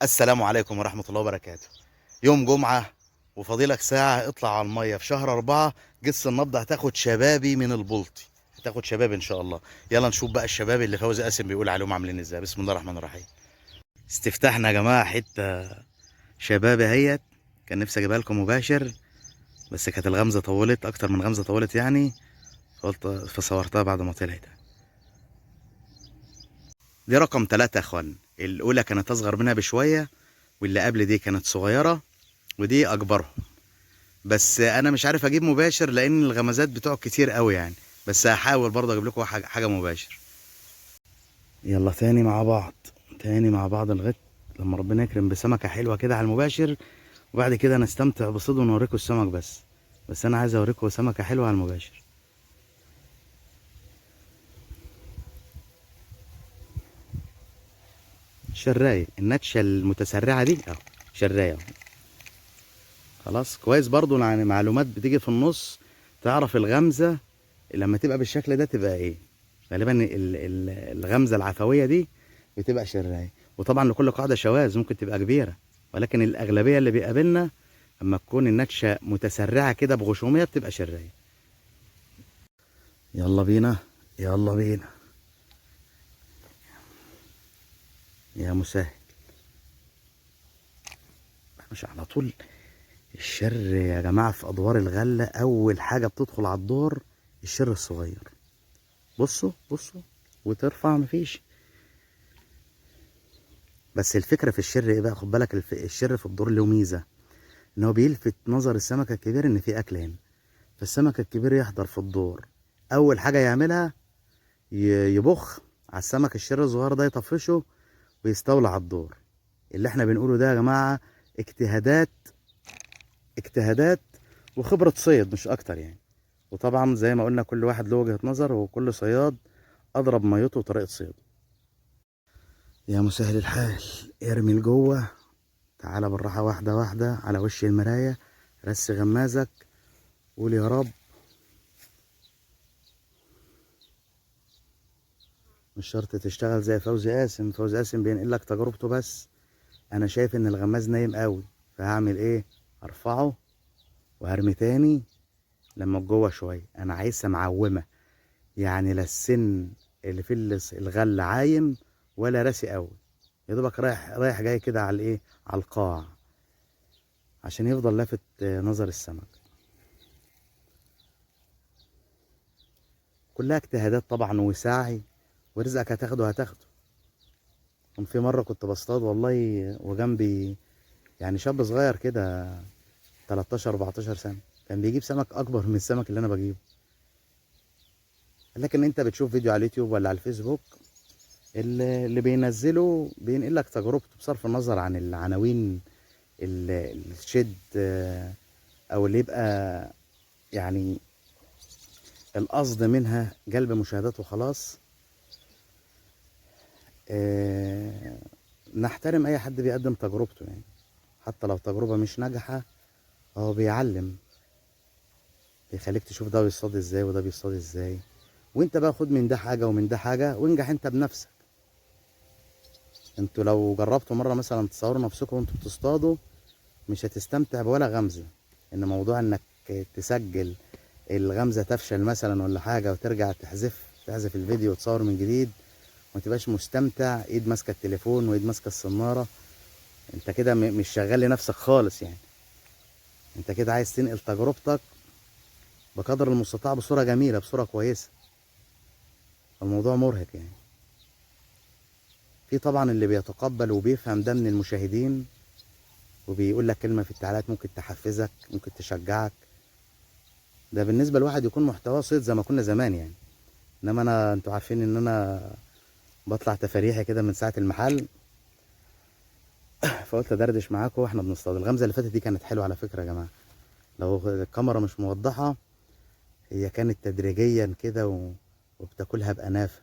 السلام عليكم ورحمة الله وبركاته. يوم جمعة وفاضلك ساعة اطلع على المية في شهر 4. جس النبض هتاخد شبابي من البلطي، هتاخد شباب ان شاء الله. يلا نشوف بقى الشباب اللي فوزي قاسم بيقول عليهم عاملين ازاي. بسم الله الرحمن الرحيم. استفتحنا يا جماعة حتة شباب اهيت. كان نفسي اجيبها لكم مباشر بس كانت الغمزة طولت اكتر من غمزة طولت يعني، فقلت فصورتها بعد ما طلعت. دي رقم 3 يا اخوان. الاولى كانت اصغر منها بشوية، واللي قبل دي كانت صغيرة، ودي اكبرهم. بس انا مش عارف اجيب مباشر لان الغمزات بتوعه كتير قوي يعني، بس هحاول برضه اجيب لكم حاجه مباشر. يلا تاني مع بعض، تاني مع بعض لغايه لما ربنا يكرم بسمكه حلوه كده على المباشر، وبعد كده نستمتع بصيد ونوريكم السمك. بس انا عايز اوريكم سمكه حلوه على المباشر. شرايه النتشه المتسرعه دي اهو، شرايه اهو. خلاص كويس برضه يعني معلومات بتيجي في النص، تعرف الغمزه لما تبقى بالشكل ده تبقى ايه. غالبا الغمزه العفويه دي بتبقى شرايه. وطبعا لكل قاعده شواذ ممكن تبقى كبيره، ولكن الاغلبيه اللي بيقابلنا اما تكون النكشه متسرعه كده بغشوميه بتبقى شرايه. يلا بينا، يلا بينا يا مسهل. مش على طول الشر يا جماعه في ادوار الغله، اول حاجه بتدخل على الدور الشر الصغير. بصوا بصوا، وترفع مفيش. بس الفكره في الشر ايه بقى؟ خد بالك الشر في الدور له ميزه، ان هو بيلفت نظر السمك الكبير ان في اكل هنا. فالسمك الكبير يحضر في الدور، اول حاجه يعملها يبخ على السمك الشر الصغير ده، يطفشه ويستولى على الدور. اللي احنا بنقوله ده يا جماعه اجتهادات، اجتهادات وخبره صيد مش اكتر يعني. وطبعا زي ما قلنا كل واحد له وجهه نظر، وكل صياد اضرب ميته وطريقه صيده. يا مسهل الحال، ارمي لجوه. تعالى بالراحه واحده واحده على وش المرايه، رس غمازك، قول يا رب. مش شرط تشتغل زي فوزي قاسم. فوزي قاسم بينقل لك تجربته بس. انا شايف ان الغماز نايم قوي، فهعمل ايه؟ ارفعه وهرمي تاني لما جوه شويه. انا عايزها معومه، يعني لا السن اللي في الغله عايم ولا راسي قوي، يا دوبك رايح رايح جاي كده على الايه، على القاع، عشان يفضل لافت نظر السمك. كلها اجتهادات طبعا وسعي، ورزقك هتاخده هتاخده. كان في مره كنت بصطاد والله، وجنبي يعني شاب صغير كده 13 14 سنه، كان بيجيب سمك اكبر من السمك اللي انا بجيبه. لكن انت بتشوف فيديو على اليوتيوب ولا على الفيسبوك، اللي بينزله بينقل لك تجربته بصرف النظر عن العناوين الشد، او اللي يبقى يعني القصد منها جلب مشاهدات وخلاص. نحترم اي حد بيقدم تجربته يعني، حتى لو تجربة مش ناجحة هو بيعلم، بيخليك تشوف ده بيصطاد ازاي وده بيصطاد ازاي. وانت بقى خد من ده حاجة ومن ده حاجة وانجح انت بنفسك. انتوا لو جربتوا مرة مثلا تصوروا نفسكم وانتوا بتصطادوا مش هتستمتع بولا غمزة. ان موضوع انك تسجل الغمزة تفشل مثلا ولا حاجة وترجع تحذف الفيديو وتصور من جديد، وما تبقاش مستمتع، ايد ماسكة التليفون وايد ماسكة الصنارة، انت كده مش شغال لنفسك خالص يعني. انت كده عايز تنقل تجربتك بقدر المستطاع بصورة جميلة، بصورة كويسة. الموضوع مرهق يعني. في طبعا اللي بيتقبل وبيفهم ده من المشاهدين، وبيقول لك كلمة في التعليقات ممكن تحفزك ممكن تشجعك. ده بالنسبة لواحد يكون محتواه صيد زي ما كنا زمان يعني. انما انا انتوا عارفين ان انا بطلع تفاريحي كده من ساعة المحل، فقلت ادردش معاكم واحنا بنصطاد. الغمزة اللي فاتت دي كانت حلوة على فكرة يا جماعة، لو الكاميرا مش موضحة هي كانت تدريجيا كده وبتاكلها بأنافة.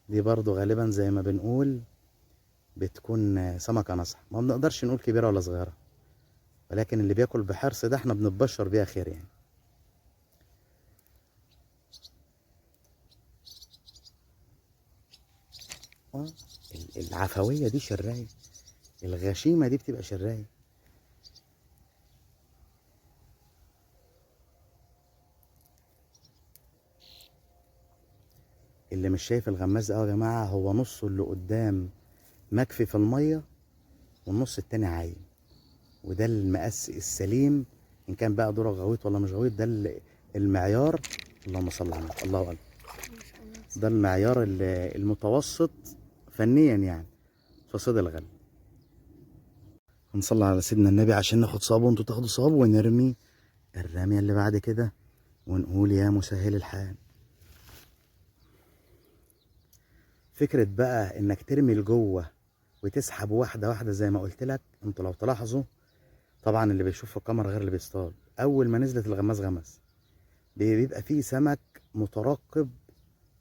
دي برضو غالبا زي ما بنقول بتكون سمكة نصح، ما بنقدرش نقول كبيرة ولا صغيرة، ولكن اللي بياكل بحرص ده احنا بنتبشر بيها خير يعني. اه العفوية دي شراية، الغشيمة دي بتبقى شراية. اللي مش شايف الغماز ده يا جماعة، هو نصه اللي قدام مكفي في المية والنص التاني عايم، وده المقاس السليم. ان كان بقى ذرة غويط ولا مش غويط، ده المعيار. اللهم صل على النبي، الله اكبر. ده المعيار المتوسط فنيا يعني في صيد الغل. هنصلي على سيدنا النبي عشان ناخد صواب وانتوا تاخدوا صواب، ونرمي الرمية اللي بعد كده ونقول يا مسهل الحال. فكرة بقى انك ترمي لجوه وتسحب واحدة واحدة زي ما قلت لك. انتوا لو تلاحظوا طبعا، اللي بيشوف في الكاميرا غير اللي بيصطاد، اول ما نزلت الغماز غمز بيبقى فيه سمك مترقب،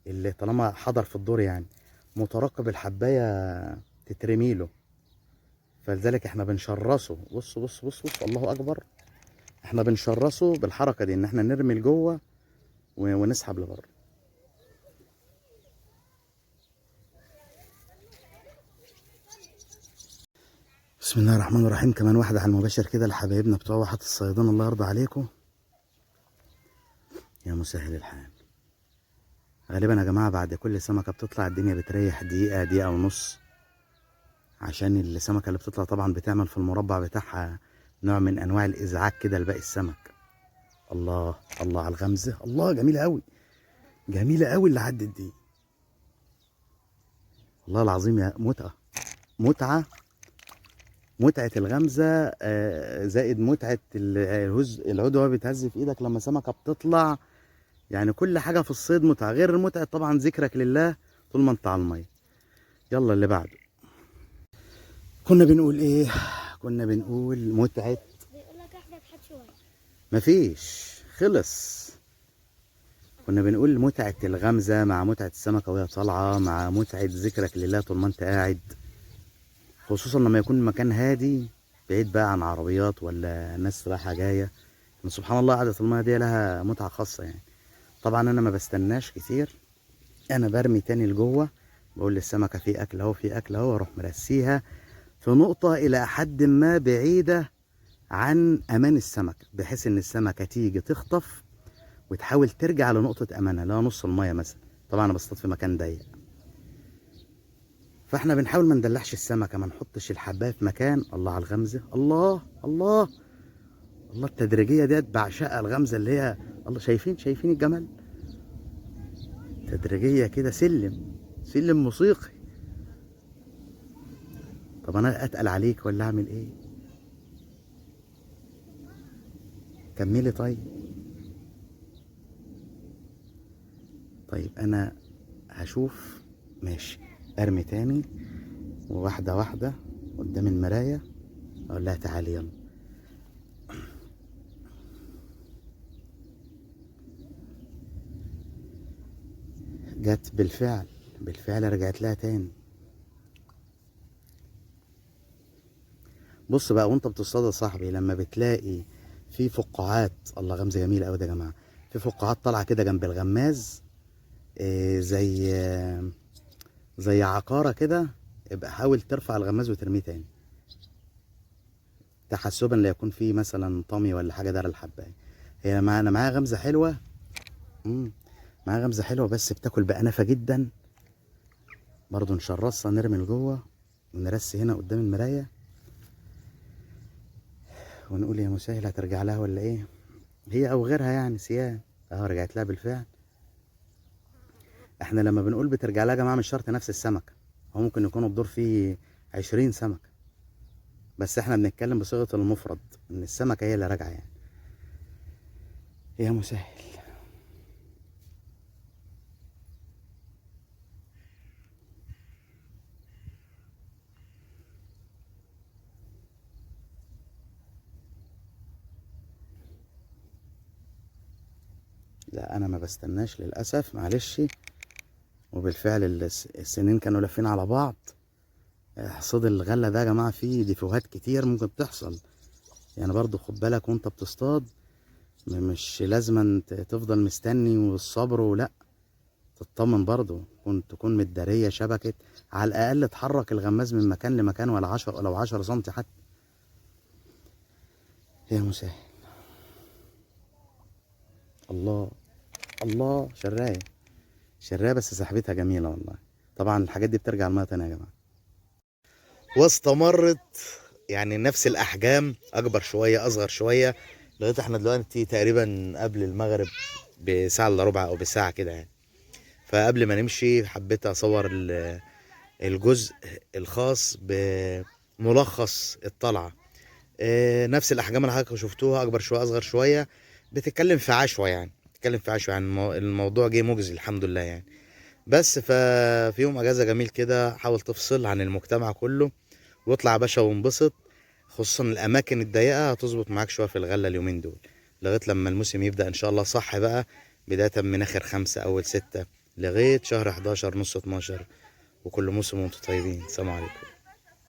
اللي طالما حضر في الدور يعني مترقب الحباية تترميله. فلذلك احنا بنشرسه. بص بص بص بص، الله اكبر. احنا بنشرسه بالحركة دي، ان احنا نرمي لجوه ونسحب لبره. بسم الله الرحمن الرحيم. كمان واحدة على المباشر كده لحبايبنا بتوع واحة الصيادين، الله يرضى عليكم يا مسهل الحال. غالبا يا جماعة بعد كل سمكة بتطلع الدنيا بتريح دقيقة دقيقة ونص، عشان السمكة اللي بتطلع طبعا بتعمل في المربع بتاعها نوع من انواع الازعاج كده لباقي السمك. الله الله على الغمزة، الله جميلة قوي، جميلة قوي اللي عدت دي. والله العظيم يا متعة، متعة، متعة الغمزة زائد متعة العود وهو بيتهز في ايدك لما سمكة بتطلع. يعني كل حاجة في الصيد متعة، غير متعة طبعا ذكرك لله طول ما انت على المية. يلا اللي بعده. كنا بنقول ايه؟ كنا بنقول متعة. بيقولك احنا تحت شوية. مفيش، خلص. كنا بنقول متعة الغمزة مع متعة السمكة وهي طالعة، مع متعة ذكرك لله طول ما انت قاعد، خصوصا لما يكون المكان هادي بعيد بقى عن عربيات ولا ناس رايحة جاية. سبحان الله، قعدة المية دي لها متعة خاصة يعني. طبعا انا ما بستناش كتير، انا برمي تاني لجوه، بقول للسمكة في اكل اهو، في اكل اهو، اروح مرسيها في نقطة الى حد ما بعيدة عن امان السمكة، بحيث ان السمكة تيجي تخطف وتحاول ترجع لنقطة امانها، لا نص المية مثلا. طبعا انا بصطاد في مكان ضيق، فاحنا بنحاول ما ندلعش السمكة، ما نحطش الحباية في مكان. الله على الغمزة، الله الله الله. التدريجية ديت بعشقها، الغمزة اللي هي الله. شايفين الجمال؟ تدريجية كده، سلم موسيقي. طب انا اتقل عليك ولا اعمل ايه؟ كملي طيب. طيب انا هشوف، ماشي. ارمي تاني وواحدة واحدة قدام المراية، اقول لها تعالي يلا. جت بالفعل، بالفعل رجعت لها تاني. بص بقى، وانت بتصطاد يا صاحبي لما بتلاقي في فقاعات، الله غمزة جميلة قوي ده يا جماعة، في فقاعات طالعة كده جنب الغماز، زي عقارة كده، يبقى حاول ترفع الغماز وترميه تاني، تحسبا لا يكون فيه مثلا طمي ولا حاجة دار الحباية. هي انا معايا غمزة حلوة. معايا غمزة حلوة بس بتاكل بأنفة جدا. برضو نشرصها، نرمي لجوه ونرسي هنا قدام المراية ونقول يا مسهل هترجع لها ولا ايه؟ هي او غيرها يعني سيان. اهو رجعت لها بالفعل. احنا لما بنقول بترجع لها يا جماعة مش شرط نفس السمكة، هو ممكن يكون الدور فيه 20 سمكة، بس احنا بنتكلم بصيغة المفرد ان السمكة هي اللي راجعة يعني. يا مسهل. لا انا ما بستناش للاسف، معلش. وبالفعل السنين كانوا لافين على بعض. حصاد الغلة ده يا جماعة فيه ديفوهات كتير ممكن تحصل يعني. برضو خد بالك وانت بتصطاد، مش لازم تفضل مستني والصبر ولا. تطمن برضو، تكون متدارية شبكة، على الأقل تحرك الغماز من مكان لمكان، ولا 10 لو 10 سنتي حتى. يا مسهل. الله الله، شراية شراية بس سحبتها جميلة والله. طبعا الحاجات دي بترجع المية تاني يا جماعة. واستمرت يعني نفس الأحجام، أكبر شوية أصغر شوية، لغاية احنا دلوقتي تقريبا قبل المغرب بساعة إلا ربع أو بساعة كده يعني. فقبل ما نمشي حبيت أصور الجزء الخاص بملخص الطلعة. نفس الأحجام اللي حضرتك شفتوها، أكبر شوية أصغر شوية، بتتكلم في عشوة يعني، بتتكلم في عشوة يعني. الموضوع جه مجزي الحمد لله يعني. بس ففي يوم أجازة جميل كده، حاول تفصل عن المجتمع كله واطلع يا باشا وانبسط. خصوصا الأماكن الضيقة هتظبط معاك شوية في الغلة اليومين دول، لغاية لما الموسم يبدأ إن شاء الله صح بقى، بداية من آخر 5 أول 6 لغاية شهر 11 نص 12. وكل موسم وانتم طيبين. سلام عليكم.